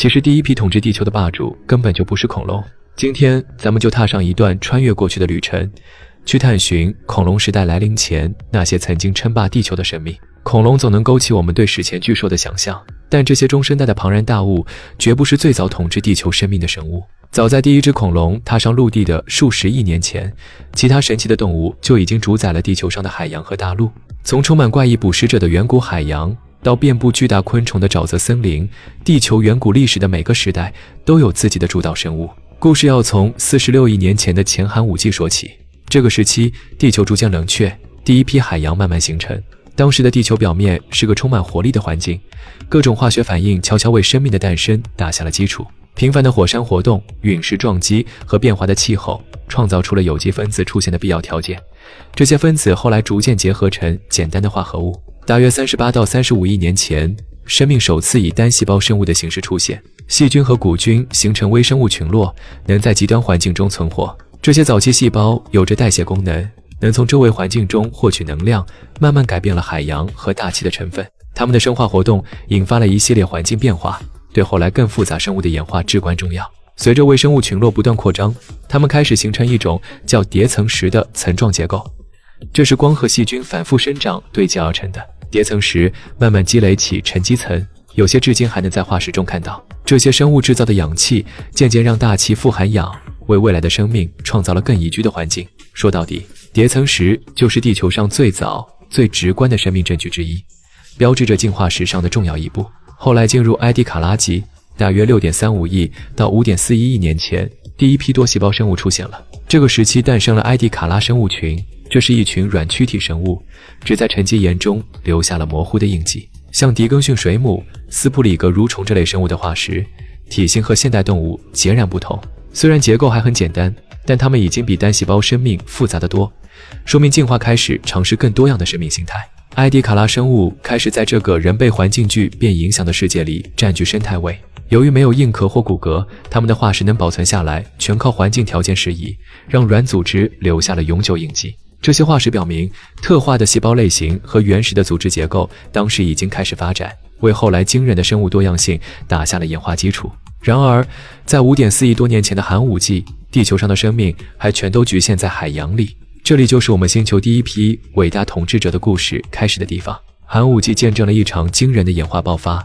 其实第一批统治地球的霸主根本就不是恐龙。今天咱们就踏上一段穿越过去的旅程，去探寻恐龙时代来临前那些曾经称霸地球的生命。恐龙总能勾起我们对史前巨兽的想象，但这些中生代的庞然大物绝不是最早统治地球生命的生物。早在第一只恐龙踏上陆地的数十亿年前，其他神奇的动物就已经主宰了地球上的海洋和大陆。从充满怪异捕食者的远古海洋，到遍布巨大昆虫的沼泽森林，地球远古历史的每个时代都有自己的主导生物。故事要从46亿年前的前寒武纪说起。这个时期，地球逐渐冷却，第一批海洋慢慢形成。当时的地球表面是个充满活力的环境，各种化学反应悄悄为生命的诞生打下了基础。频繁的火山活动、陨石撞击和变化的气候，创造出了有机分子出现的必要条件。这些分子后来逐渐结合成简单的化合物。大约38到35亿年前，生命首次以单细胞生物的形式出现，细菌和古菌形成微生物群落，能在极端环境中存活。这些早期细胞有着代谢功能，能从周围环境中获取能量，慢慢改变了海洋和大气的成分。它们的生化活动引发了一系列环境变化，对后来更复杂生物的演化至关重要。随着微生物群落不断扩张，它们开始形成一种叫叠层石的层状结构，这是光和细菌反复生长堆积而成的。叠层石慢慢积累起沉积层，有些至今还能在化石中看到。这些生物制造的氧气渐渐让大气富含氧，为未来的生命创造了更宜居的环境。说到底，叠层石就是地球上最早最直观的生命证据之一，标志着进化史上的重要一步。后来进入埃迪卡拉纪，大约6.35亿到5.41亿年前，第一批多细胞生物出现了。这个时期诞生了埃迪卡拉生物群，这是一群软躯体生物，只在沉积岩中留下了模糊的印记。像狄更逊水母、斯普里格蠕虫这类生物的化石，体型和现代动物截然不同。虽然结构还很简单，但它们已经比单细胞生命复杂得多，说明进化开始尝试更多样的生命形态。埃迪卡拉生物开始在这个人被环境巨变影响的世界里占据生态位。由于没有硬壳或骨骼，它们的化石能保存下来，全靠环境条件适宜，让软组织留下了永久印记。这些化石表明，特化的细胞类型和原始的组织结构当时已经开始发展，为后来惊人的生物多样性打下了演化基础。然而，在5.4亿多年前的寒武纪，地球上的生命还全都局限在海洋里。这里就是我们星球第一批伟大统治者的故事开始的地方。寒武纪见证了一场惊人的演化爆发，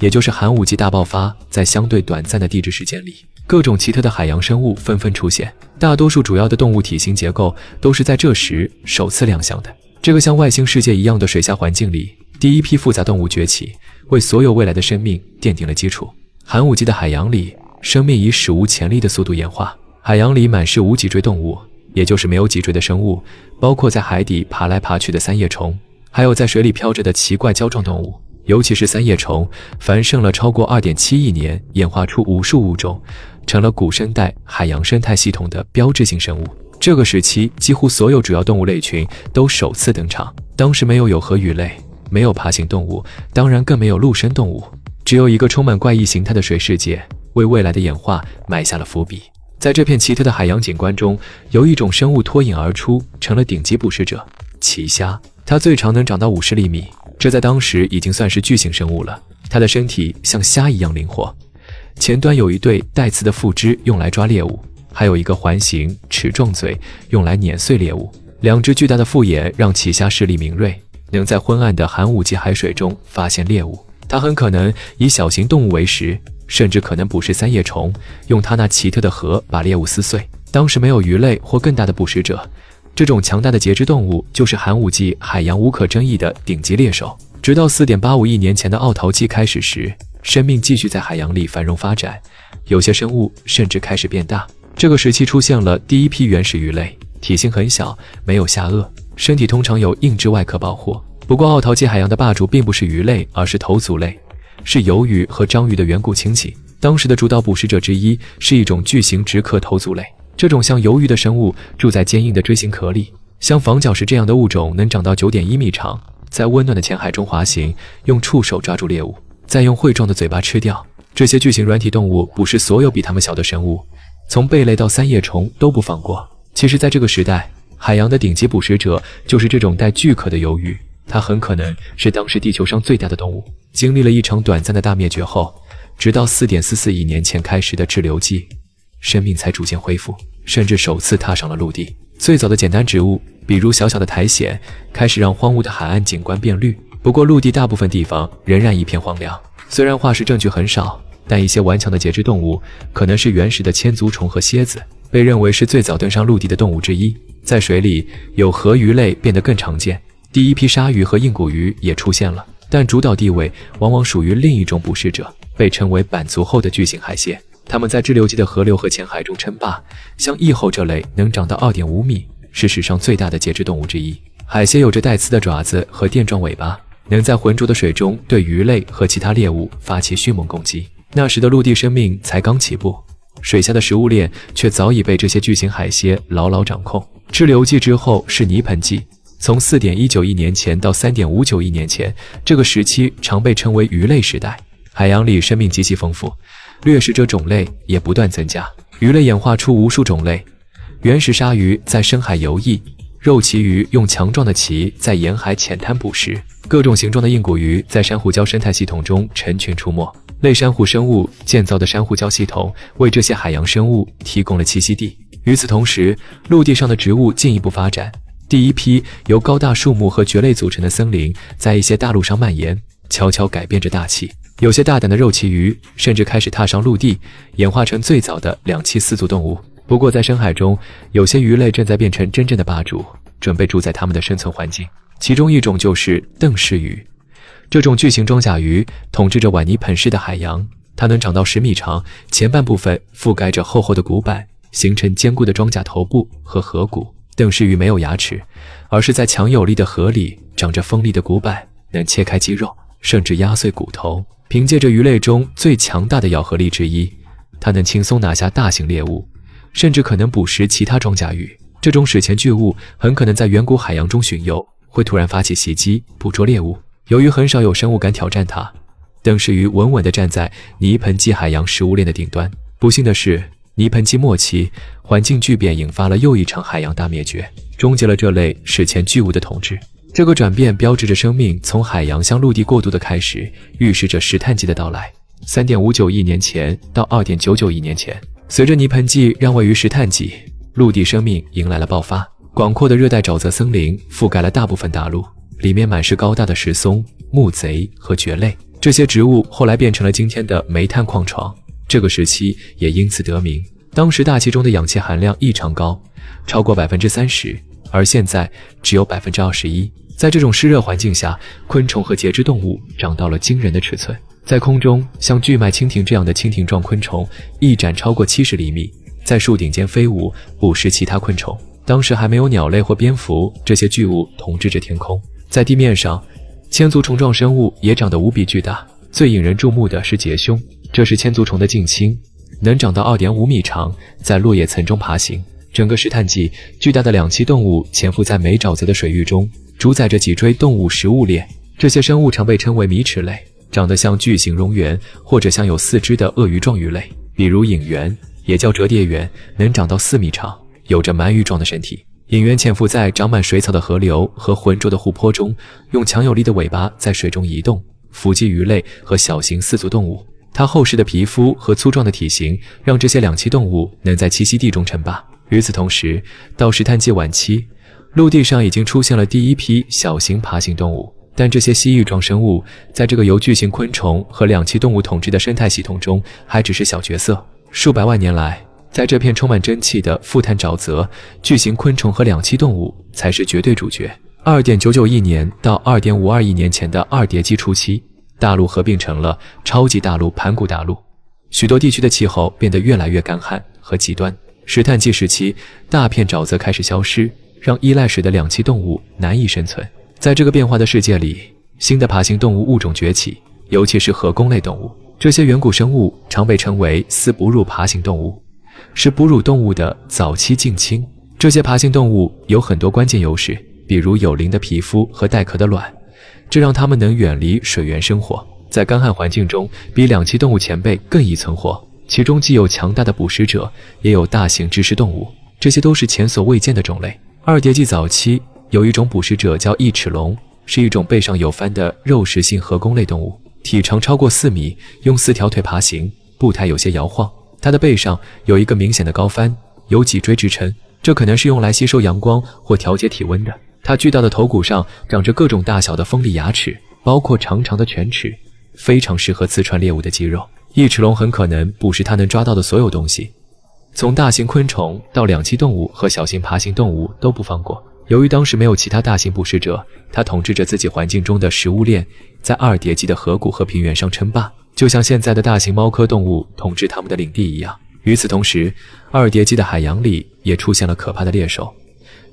也就是寒武纪大爆发。在相对短暂的地质时间里，各种奇特的海洋生物纷纷出现，大多数主要的动物体型结构都是在这时首次亮相的。这个像外星世界一样的水下环境里，第一批复杂动物崛起，为所有未来的生命奠定了基础。寒武纪的海洋里，生命以史无前例的速度演化。海洋里满是无脊椎动物，也就是没有脊椎的生物，包括在海底爬来爬去的三叶虫，还有在水里飘着的奇怪胶状动物。尤其是三叶虫，繁盛了超过2.7亿年，演化出无数物种，成了古生代海洋生态系统的标志性生物。这个时期，几乎所有主要动物类群都首次登场。当时没有有颌鱼类，没有爬行动物，当然更没有陆生动物，只有一个充满怪异形态的水世界，为未来的演化埋下了伏笔。在这片奇特的海洋景观中，有一种生物脱颖而出，成了顶级捕食者——奇虾。它最长能长到50厘米，这在当时已经算是巨型生物了。它的身体像虾一样灵活，前端有一对带刺的腹肢用来抓猎物，还有一个环形齿状嘴用来碾碎猎物。两只巨大的复眼让奇虾视力敏锐，能在昏暗的寒武纪海水中发现猎物。它很可能以小型动物为食，甚至可能捕食三叶虫，用它那奇特的颌把猎物撕碎。当时没有鱼类或更大的捕食者，这种强大的节肢动物就是寒武纪海洋无可争议的顶级猎手。直到4.85亿年前的奥陶纪开始时，生命继续在海洋里繁荣发展，有些生物甚至开始变大。这个时期出现了第一批原始鱼类，体型很小，没有下颚，身体通常有硬质外壳保护。不过奥陶纪海洋的霸主并不是鱼类，而是头足类，是鱿鱼和章鱼的远古亲戚。当时的主导捕食者之一是一种巨型直壳头足类，这种像鱿鱼的生物住在坚硬的锥形壳里，像仿角石这样的物种能长到9.1米长，在温暖的浅海中滑行，用触手抓住猎物，再用喙状的嘴巴吃掉。这些巨型软体动物捕食所有比它们小的生物，从贝类到三叶虫都不放过。其实在这个时代，海洋的顶级捕食者就是这种带巨壳的鱿鱼，它很可能是当时地球上最大的动物。经历了一场短暂的大灭绝后，直到4.44亿年前开始的滞留纪，生命才逐渐恢复，甚至首次踏上了陆地。最早的简单植物，比如小小的苔藓，开始让荒芜的海岸景观变绿。不过陆地大部分地方仍然一片荒凉。虽然化石证据很少，但一些顽强的节肢动物，可能是原始的千足虫和蝎子，被认为是最早登上陆地的动物之一。在水里，有河鱼类变得更常见，第一批鲨鱼和硬骨鱼也出现了，但主导地位往往属于另一种捕食者，被称为板足后的巨型海蟹。它们在滞留纪的河流和浅海中称霸，像翼后这类能长到 2.5 米，是史上最大的节肢动物之一。海蟹有着带刺的爪子和垫状尾巴，能在浑浊的水中对鱼类和其他猎物发起迅猛攻击。那时的陆地生命才刚起步，水下的食物链却早已被这些巨型海蟹牢牢掌控。滞留纪之后是泥盆纪，从 4.19 亿年前到 3.59 亿年前，这个时期常被称为鱼类时代。海洋里生命极其丰富，掠食者种类也不断增加，鱼类演化出无数种类。原始鲨鱼在深海游弋，肉鳍鱼用强壮的鳍在沿海浅滩捕食，各种形状的硬骨鱼在珊瑚礁生态系统中成群出没。类珊瑚生物建造的珊瑚礁系统为这些海洋生物提供了栖息地。与此同时，陆地上的植物进一步发展，第一批由高大树木和蕨类组成的森林在一些大陆上蔓延，悄悄改变着大气。有些大胆的肉鳍鱼甚至开始踏上陆地，演化成最早的两栖四足动物。不过在深海中，有些鱼类正在变成真正的霸主，准备主宰它们的生存环境。其中一种就是邓氏鱼，这种巨型装甲鱼统治着碗泥盆式的海洋，它能长到10米长，前半部分覆盖着厚厚的骨板，形成坚固的装甲头部和颌骨。邓氏鱼没有牙齿，而是在强有力的颌里长着锋利的骨板，能切开肌肉，甚至压碎骨头。凭借着鱼类中最强大的咬合力之一，它能轻松拿下大型猎物，甚至可能捕食其他装甲鱼。这种史前巨物很可能在远古海洋中巡游，会突然发起袭击，捕捉猎物。由于很少有生物敢挑战它，邓氏鱼稳稳地站在泥盆纪海洋食物链的顶端。不幸的是，泥盆纪末期，环境巨变引发了又一场海洋大灭绝，终结了这类史前巨物的统治。这个转变标志着生命从海洋向陆地过渡的开始，预示着石炭纪的到来。3.59亿年前到2.99亿年前，随着泥盆纪让位于石炭纪，陆地生命迎来了爆发。广阔的热带沼泽森林覆盖了大部分大陆，里面满是高大的石松、木贼和蕨类。这些植物后来变成了今天的煤炭矿床，这个时期也因此得名。当时大气中的氧气含量异常高，超过 30%， 而现在只有 21%。在这种湿热环境下，昆虫和节肢动物长到了惊人的尺寸。在空中，像巨脉蜻蜓这样的蜻蜓状昆虫翼展超过70厘米，在树顶间飞舞，捕食其他昆虫。当时还没有鸟类或蝙蝠，这些巨物统治着天空。在地面上，千足虫状生物也长得无比巨大，最引人注目的是节蛹，这是千足虫的近亲，能长到 2.5 米长，在落叶层中爬行。整个石炭纪，巨大的两栖动物潜伏在煤沼泽的水域中，主宰着脊椎动物食物链。这些生物常被称为米齿类，长得像巨型蝾螈或者像有4肢的鳄鱼状鱼类，比如隐螈，也叫折叠螈，能长到4米长，有着鳗鱼状的身体。隐螈潜伏在长满水草的河流和浑浊的湖泊中，用强有力的尾巴在水中移动，伏击鱼类和小型四足动物。它厚实的皮肤和粗壮的体型让这些两栖动物能在栖息地中称霸。与此同时，到石炭纪晚期，陆地上已经出现了第一批小型爬行动物，但这些蜥蜴状生物在这个由巨型昆虫和两栖动物统治的生态系统中还只是小角色。数百万年来，在这片充满真气的富碳沼泽，巨型昆虫和两栖动物才是绝对主角。2.99亿年到2.52亿年前的二叠纪初期，大陆合并成了超级大陆盘古大陆，许多地区的气候变得越来越干旱和极端。石炭纪时期，大片沼泽开始消失，让依赖水的两栖动物难以生存。在这个变化的世界里，新的爬行动物物种崛起，尤其是河弓类动物。这些远古生物常被称为丝哺乳爬行动物，是哺乳动物的早期近亲。这些爬行动物有很多关键优势，比如有鳞的皮肤和带壳的卵，这让它们能远离水源生活，在干旱环境中比两栖动物前辈更易存活。其中既有强大的捕食者，也有大型植食动物，这些都是前所未见的种类。二叠纪早期有一种捕食者叫异齿龙，是一种背上有帆的肉食性河弓类动物，体长超过4米，用4条腿爬行，步态有些摇晃。它的背上有一个明显的高帆，有脊椎支撑，这可能是用来吸收阳光或调节体温的。它巨大的头骨上长着各种大小的锋利牙齿，包括长长的犬齿，非常适合刺穿猎物的肌肉。翼齿龙很可能捕食它能抓到的所有东西，从大型昆虫到两栖动物和小型爬行动物都不放过。由于当时没有其他大型捕食者，它统治着自己环境中的食物链，在阿尔迭纪的河谷和平原上称霸，就像现在的大型猫科动物统治它们的领地一样。与此同时，阿尔迭纪的海洋里也出现了可怕的猎手，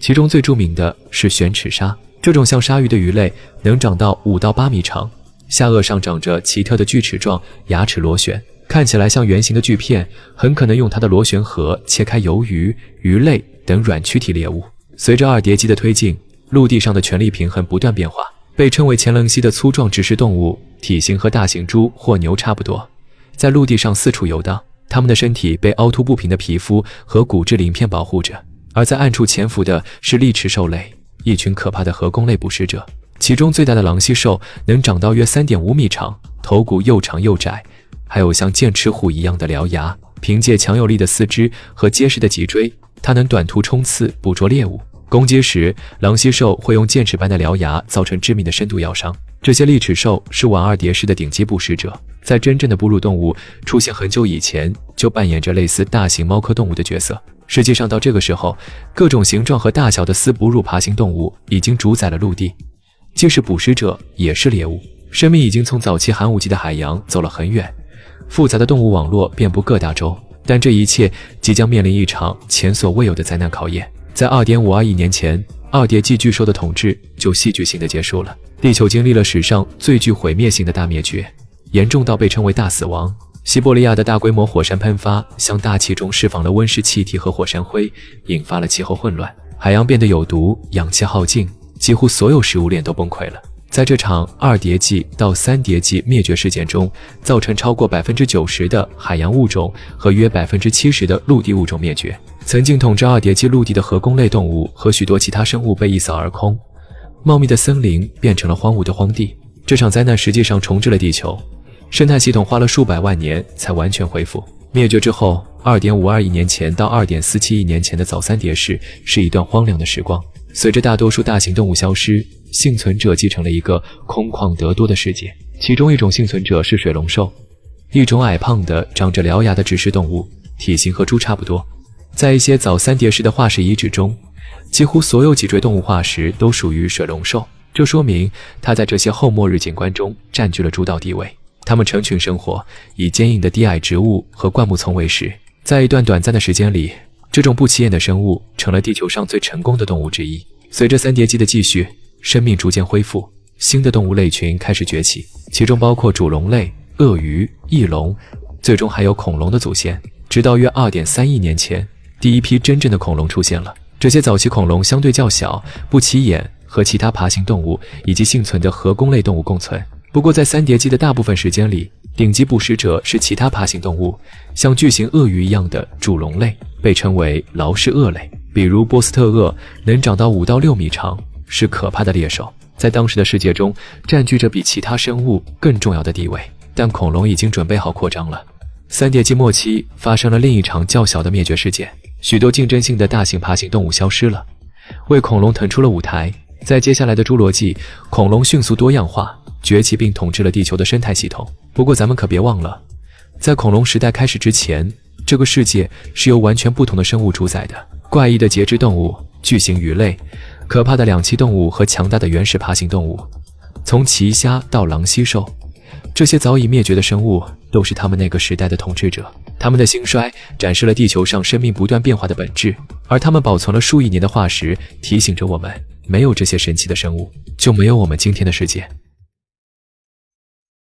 其中最著名的是玄齿鲨。这种像鲨鱼的鱼类能长到5到8米长，下颚上长着奇特的锯齿状牙齿螺旋，看起来像圆形的锯片，很可能用它的螺旋核切开鱿鱼、鱼类等软躯体猎物。随着阿尔迭纪的推进，陆地上的权力平衡不断变化。被称为前棱蜥的粗壮植食动物，体型和大型猪或牛差不多，在陆地上四处游荡。它们的身体被凹凸不平的皮肤和骨质鳞片保护着，而在暗处潜伏的是利齿兽类，一群可怕的河弓类捕食者。其中最大的狼蜥兽能长到约 3.5 米长，头骨又长又窄，还有像剑齿虎一样的獠牙。凭借强有力的四肢和结实的脊椎，它能短途冲刺捕捉猎物。攻击时，狼蜥兽会用剑齿般的獠牙造成致命的深度咬伤。这些利齿兽是晚二叠氏的顶级捕食者，在真正的哺乳动物出现很久以前，就扮演着类似大型猫科动物的角色。实际上，到这个时候，各种形状和大小的丝哺乳爬行动物已经主宰了陆地，既是捕食者，也是猎物。生命已经从早期寒武纪的海洋走了很远，复杂的动物网络遍布各大洲，但这一切即将面临一场前所未有的灾难考验。在 2.52 亿年前，二叠纪巨兽的统治就戏剧性的结束了。地球经历了史上最具毁灭性的大灭绝，严重到被称为大死亡。西伯利亚的大规模火山喷发向大气中释放了温室气体和火山灰，引发了气候混乱，海洋变得有毒，氧气耗尽，几乎所有食物链都崩溃了。在这场二叠纪到三叠纪灭绝事件中，造成超过 90% 的海洋物种和约 70% 的陆地物种灭绝。曾经统治二叠纪陆地的河弓类动物和许多其他生物被一扫而空，茂密的森林变成了荒芜的荒地。这场灾难实际上重置了地球，生态系统花了数百万年才完全恢复。灭绝之后 2.52 亿年前到 2.47 亿年前的早三叠世是一段荒凉的时光。随着大多数大型动物消失，幸存者继承了一个空旷得多的世界。其中一种幸存者是水龙兽，一种矮胖的长着獠牙的植食动物，体型和猪差不多。在一些早三叠世的化石遗址中，几乎所有脊椎动物化石都属于水龙兽，这说明它在这些后末日景观中占据了主导地位。它们成群生活，以坚硬的低矮植物和灌木丛为食。在一段短暂的时间里，这种不起眼的生物成了地球上最成功的动物之一。随着三叠纪的继续，生命逐渐恢复，新的动物类群开始崛起，其中包括主龙类、鳄鱼、翼龙，最终还有恐龙的祖先。直到约 2.3 亿年前，第一批真正的恐龙出现了。这些早期恐龙相对较小，不起眼，和其他爬行动物以及幸存的河弓类动物共存。不过在三叠纪的大部分时间里，顶级捕食者是其他爬行动物，像巨型鳄鱼一样的主龙类，被称为劳氏鳄类。比如波斯特鳄能长到5到6米长，是可怕的猎手，在当时的世界中占据着比其他生物更重要的地位。但恐龙已经准备好扩张了。三叠纪末期发生了另一场较小的灭绝事件，许多竞争性的大型爬行动物消失了，为恐龙腾出了舞台。在接下来的侏罗纪，恐龙迅速多样化，崛起并统治了地球的生态系统。不过咱们可别忘了，在恐龙时代开始之前，这个世界是由完全不同的生物主宰的。怪异的节肢动物、巨型鱼类、可怕的两栖动物和强大的原始爬行动物，从奇虾到狼蜥兽，这些早已灭绝的生物都是他们那个时代的统治者。他们的兴衰展示了地球上生命不断变化的本质，而他们保存了数亿年的化石，提醒着我们，没有这些神奇的生物，就没有我们今天的世界。